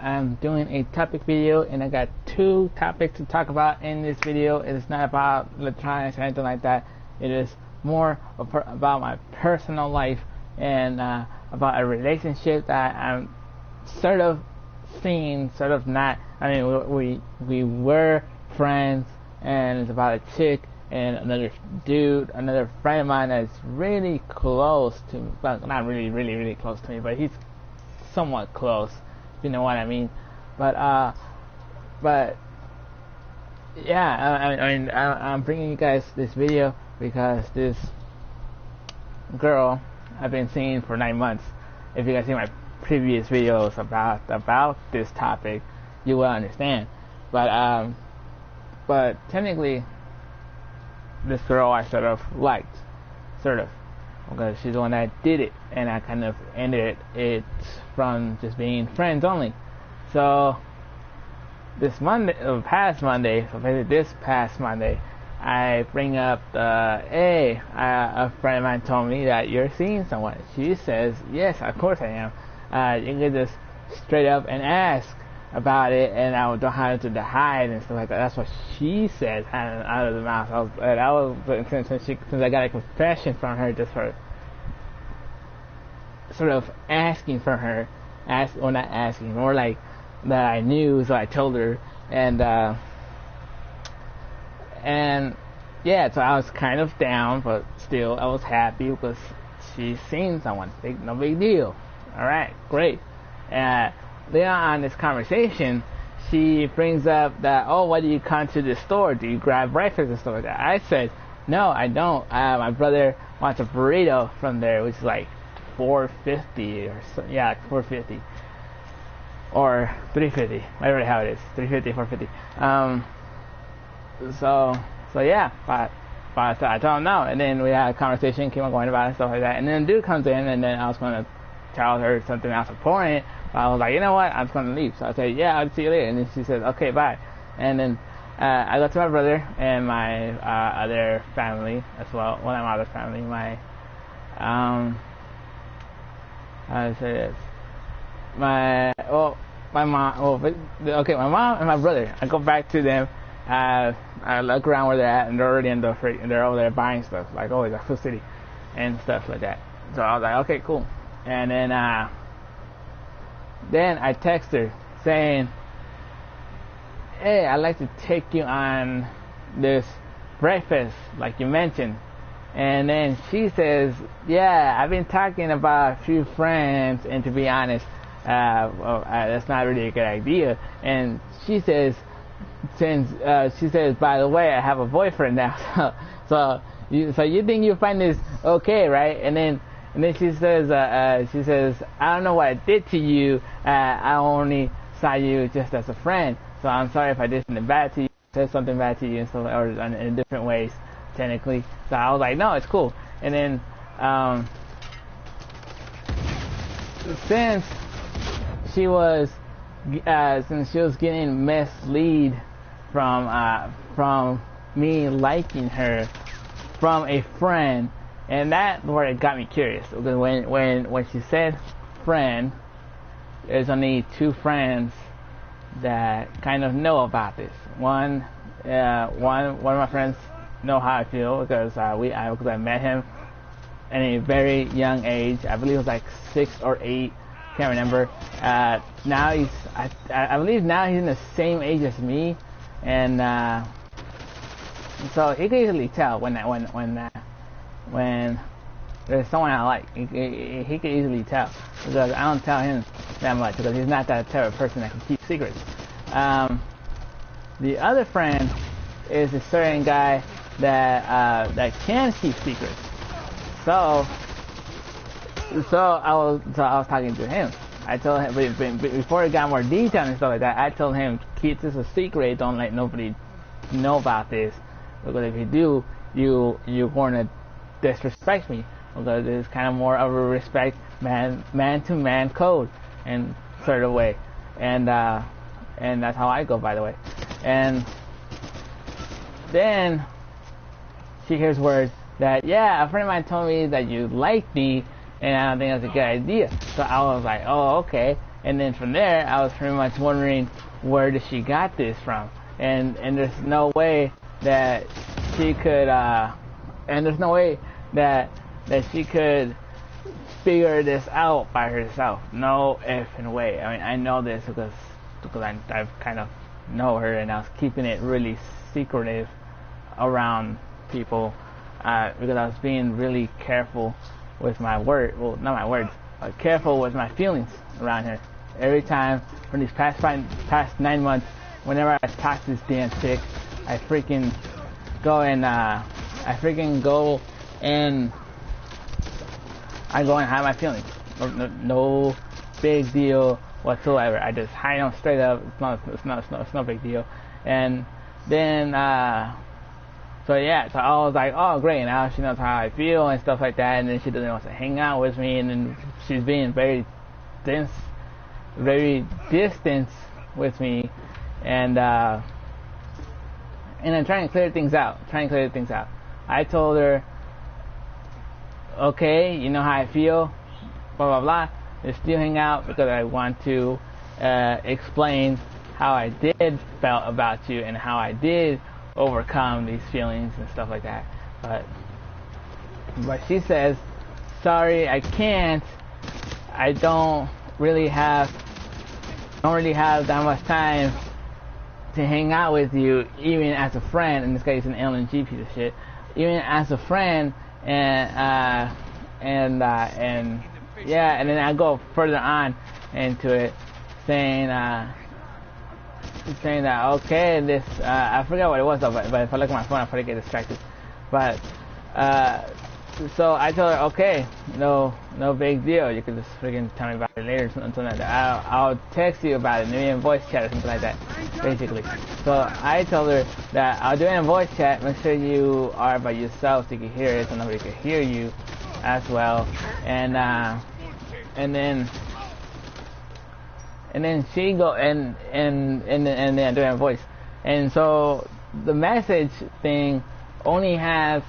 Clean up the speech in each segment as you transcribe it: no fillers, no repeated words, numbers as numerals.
I'm doing a topic video, and I got two topics to talk about in this video. It is not about electronics or anything like that. It is more about my personal life and about a relationship that I'm sort of seeing, sort of not. I mean, we were friends, and it's about a chick and another dude, another friend of mine that's really close to me. Well, not really close to me, but he's somewhat close. You know what I mean? But yeah, I'm bringing you guys this video because this girl I've been seeing for 9 months. If you guys see my previous videos about this topic, you will understand. But technically, this girl I sort of liked, because she's the one that did it, and I kind of ended it from just being friends only. So this past Monday, I bring up a friend of mine told me that you're seeing someone. She says, yes, of course I am. You can just straight up and ask about it, and I don't have to hide and stuff like that. That's what she said out of the mouth. Since I got a confession from her, just for sort of asking for her, not asking, more like that I knew, so I told her, and yeah, so I was kind of down, but still I was happy because she's seen someone. No big deal. All right, great. Later on this conversation, she brings up that, oh, why do you come to the store? Do you grab breakfast and stuff like that? I said, no, I don't. My brother wants a burrito from there, which is like $4.50 or so. Yeah, $4.50 or $3.50, whatever the hell it is, $3.50, $4.50. So yeah, but I told him no, and then we had a conversation, keep on going about it and stuff like that, and then the dude comes in, and then I was gonna tell her something else important. I was like, you know what, I'm just going to leave. So I said, yeah, I'll see you later. And then she said, okay, bye. And then I go to my brother and my other family as well. One of my other family, my, how do I say this? My mom and my brother. I go back to them. I look around where they're at, and they're already in they're over there buying stuff, like always at Food City and stuff like that. So I was like, okay, cool. And then I text her saying, hey, I'd like to take you on this breakfast like you mentioned. And then she says, yeah, I've been talking about a few friends, and to be honest, that's not really a good idea. And she says, by the way, I have a boyfriend now. so you think you find this okay, right? And then she says, I don't know what I did to you. I only saw you just as a friend. So I'm sorry if I did something bad to you, said something bad to you, and stuff, or in different ways, technically. So I was like, no, it's cool. And then since she was getting misled from me liking her from a friend. And that's where it got me curious, because when she said friend, there's only two friends that kind of know about this. One of my friends know how I feel because I met him at a very young age. I believe it was like 6 or 8, can't remember. Now I believe now he's in the same age as me, and so he could easily tell when there's someone I like. He can easily tell, because I don't tell him that much, because he's not that type of person that can keep secrets. The other friend is a certain guy that can keep secrets. So I was talking to him. I told him, before it got more detailed and stuff like that, I told him, keep this a secret, don't let nobody know about this, because if you do, you're going to disrespect me, because it's kind of more of a respect man to man code in sort of way, and that's how I go, by the way. And then she hears words that, yeah, a friend of mine told me that you like me, and I don't think that's a good idea. So I was like, oh, okay. And then from there, I was pretty much wondering where did she got this from, and there's no way that she could, and there's no way that she could figure this out by herself. No effing way. I mean, I know this because I've kind of know her, and I was keeping it really secretive around people because I was being really careful with my word. Well, not my words, but careful with my feelings around her. Every time for these past 9 months, whenever I talk to this damn chick, I freaking go and I go and hide my feelings. No big deal whatsoever. I just hide them straight up. It's no big deal. And then so I was like, oh great, now she knows how I feel and stuff like that. And then she doesn't want to hang out with me, and then she's being very distant with me, and I'm trying to clear things out. I told her, okay, you know how I feel, blah blah blah. Let's still hang out because I want to explain how I did felt about you and how I did overcome these feelings and stuff like that. But she says, sorry, I can't. I don't really have that much time to hang out with you, even as a friend. In this case, an LNG piece of shit. Even as a friend, and then I go further on into it, saying that okay, this I forgot what it was though, but if I look at my phone, I'll probably get distracted. But so I told her, okay, no big deal. You can just freaking tell me about it later, or something like that. I'll text you about it, maybe in voice chat or something like that, basically. So I told her that I'll do it in voice chat. Make sure you are by yourself so you can hear it, so nobody can hear you as well. And then she go and then I do it in voice. And so the message thing only has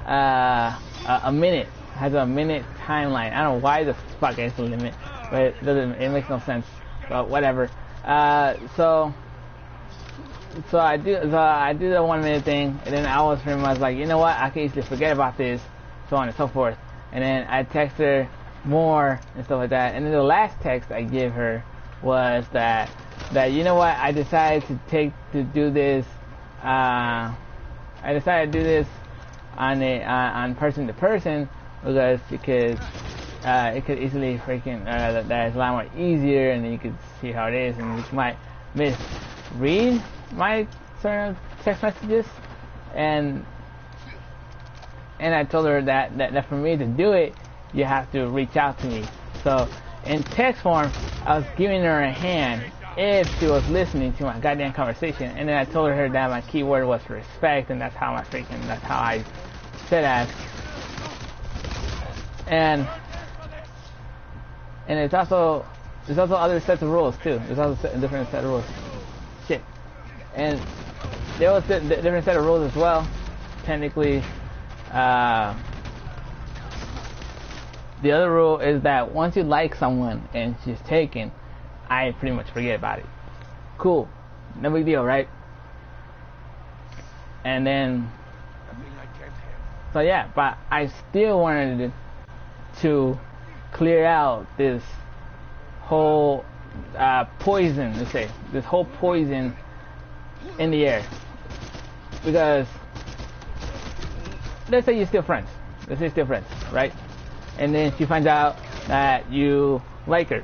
a minute, has a minute timeline. I don't know why the fuck is the limit, but it makes no sense. But whatever. So I do the 1 minute thing, and then I was pretty much like, you know what, I can easily forget about this, so on and so forth. And then I text her more and stuff like that. And then the last text I give her was that you know what, I decided to do this. I decided to do this on person to person because it could easily freaking that is a lot more easier, and then you could see how it is, and you might misread my certain text messages, and I told her that for me to do it, you have to reach out to me. So in text form, I was giving her a hand if she was listening to my goddamn conversation, and then I told her that my keyword was respect, and that's how I said that. And it's also other sets of rules too. There's also a different set of rules. Shit. And there was a different set of rules as well. Technically, the other rule is that once you like someone and she's taken, I pretty much forget about it. Cool. No big deal, right? And then, so yeah, but I still wanted to clear out this whole poison, let's say, this whole poison in the air. Because, let's say you're still friends. Right? And then she finds out that you like her,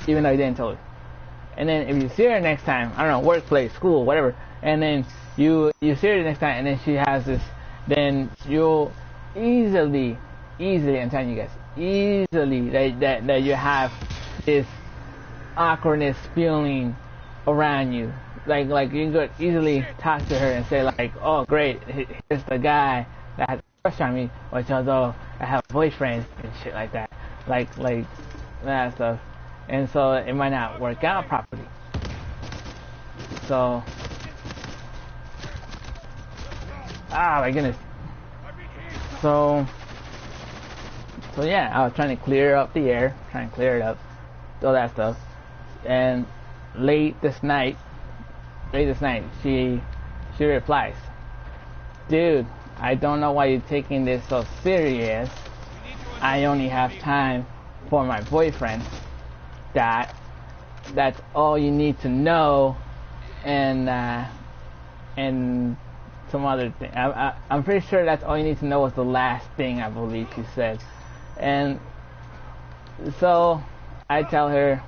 even though you didn't tell her. And then if you see her next time, I don't know, workplace, school, whatever, and then you see her next time, and then she has this, then you'll easily, I'm telling you guys, easily that you have this awkwardness feeling around you. Like you could easily talk to her and say like, oh great, here's the guy that has a crush on me, which although I have a boyfriend and shit like that, like that stuff. And so it might not work out properly. So, my goodness. So yeah, I was trying to clear up the air, trying to clear it up, all that stuff. And late this night, she replies, "Dude, I don't know why you're taking this so serious. I only have time for my boyfriend. That's all you need to know." And some other thing. I'm pretty sure that's all you need to know was the last thing I believe she said. And so I tell her,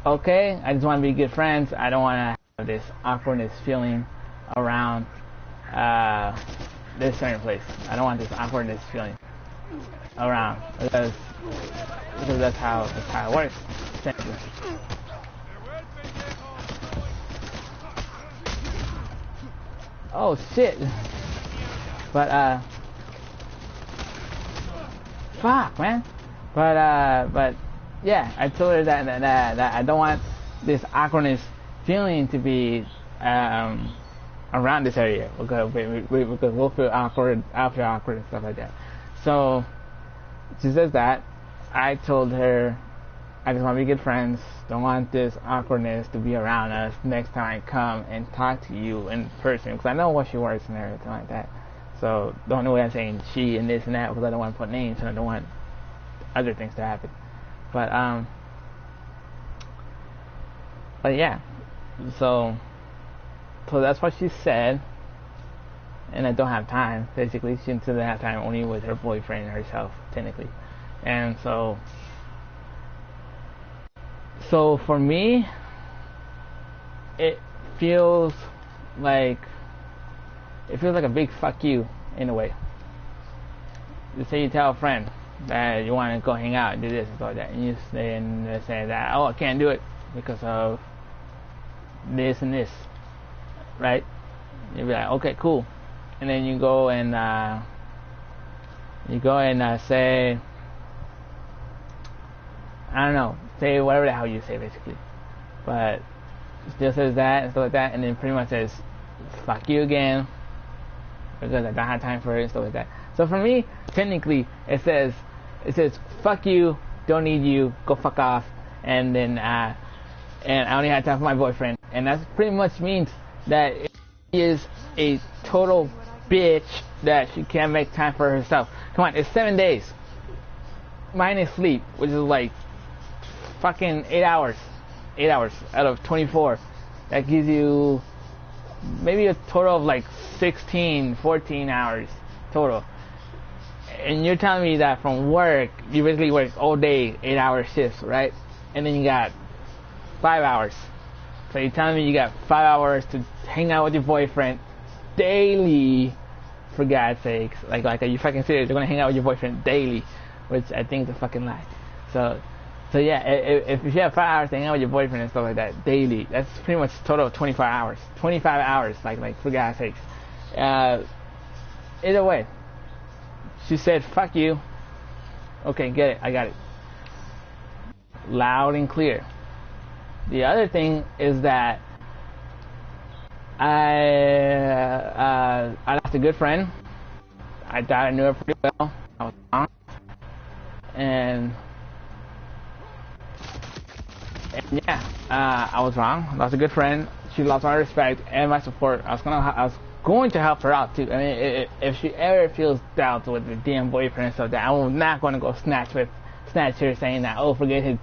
okay, I just want to be good friends. I don't want to have this awkwardness feeling around this certain place. I don't want this awkwardness feeling around because that's how it works. Essentially. Oh shit! But fuck, man. But yeah, I told her that I don't want this awkwardness feeling to be around this area because we'll feel awkward after awkward and stuff like that. So she says that. I told her I just want to be good friends. Don't want this awkwardness to be around us next time I come and talk to you in person because I know what she works and everything like that. So the only way I'm saying she and this and that because I don't want to put names and I don't want other things to happen. But yeah. So that's what she said. And I don't have time. Basically, she doesn't have time only with her boyfriend and herself, technically. And so for me, it feels like a big fuck you in a way. You say you tell a friend that you want to go hang out and do this and stuff like that, and you say that, oh, I can't do it because of this and this, right? You'll be like, okay, cool. And then you go and say, I don't know, say whatever the hell you say basically, but still says that and stuff like that, and then pretty much says fuck you again because I don't have time for it and stuff like that. So for me, technically, it says fuck you, don't need you, go fuck off, and then and I only have time for my boyfriend, and that pretty much means that she is a total bitch that she can't make time for herself. Come on, it's 7 days minus sleep, which is like fucking 8 hours out of 24. That gives you maybe a total of like 16, 14 hours total. And you're telling me that from work, you basically work all day, 8-hour shifts, right? And then you got 5 hours. So you're telling me you got 5 hours to hang out with your boyfriend daily, for God's sakes. Like, are you fucking serious? You're gonna hang out with your boyfriend daily, which I think is a fucking lie. So yeah, if you have 5 hours to hang out with your boyfriend and stuff like that daily, that's pretty much a total of 25 hours. 25 hours, like for God's sakes. Either way, she said, fuck you. Okay, get it, I got it. Loud and clear. The other thing is that I lost a good friend. I thought I knew her pretty well. I was wrong. And yeah, I was wrong. I lost a good friend. She lost my respect and my support. I was going to help her out too. I mean, if she ever feels doubts with the damn boyfriend and stuff, that I'm not going to go snatch her saying that, oh, forget your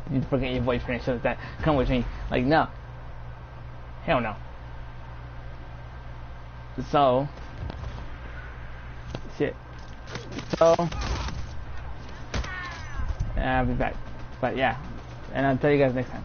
boyfriend and stuff like that. Come with me. Like, no. Hell no. So, shit. So, I'll be back. But yeah, and I'll tell you guys next time.